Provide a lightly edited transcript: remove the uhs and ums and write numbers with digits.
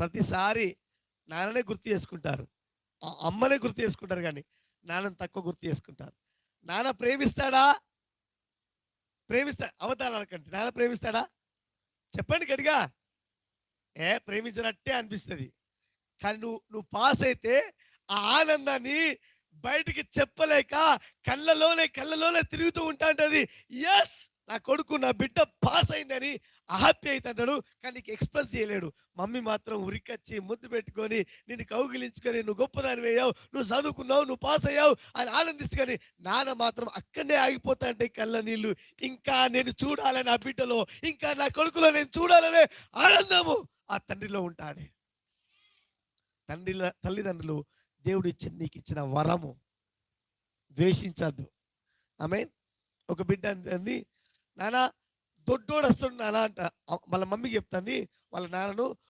ప్రతిసారి నాన్ననే గుర్తు చేసుకుంటారు, అమ్మనే గుర్తు చేసుకుంటారు, కానీ నాన్నని తక్కువ గుర్తు చేసుకుంటారు. నాన్న ప్రేమిస్తాడా? ప్రేమిస్తాడు. అవతారాలకంటే నాన్న ప్రేమిస్తాడా? చెప్పండి గట్టిగా. ప్రేమించినట్టే అనిపిస్తుంది. కానీ నువ్వు నువ్వు పాస్ అయితే ఆ ఆనందాన్ని బయటికి చెప్పలేక కళ్ళలోనే తిరుగుతూ ఉంటా అంటది. ఎస్, నా కొడుకు నా బిడ్డ పాస్ అయిందని హ్యాపీ అవుతుంటాడు, కానీ నీకు ఎక్స్ప్రెస్ చేయలేడు. మమ్మీ మాత్రం ఉరికొచ్చి ముద్దు పెట్టుకొని నిన్ను కౌగిలించుకొని నువ్వు గొప్పదాని వేయావు, నువ్వు చదువుకున్నావు, నువ్వు పాస్ అయ్యావు అని ఆనందిస్తుకొని నాన్న మాత్రం అక్కడనే ఆగిపోతా అంటే కళ్ళ నీళ్ళు. ఇంకా నేను చూడాలని నా బిడ్డలో, ఇంకా నా కొడుకులో నేను చూడాలనే ఆనందము ఆ తండ్రిలో ఉంటుంది. తల్లిదండ్రులు దేవుడు నీకు ఇచ్చిన వరము, ద్వేషించద్దు. ఆమేన్. ఒక బిడ్డ అంది, నాన్న దొడ్డోడు వస్తుండు నాన్న అంట. వాళ్ళ మమ్మీకి చెప్తుంది వాళ్ళ నాన్నను,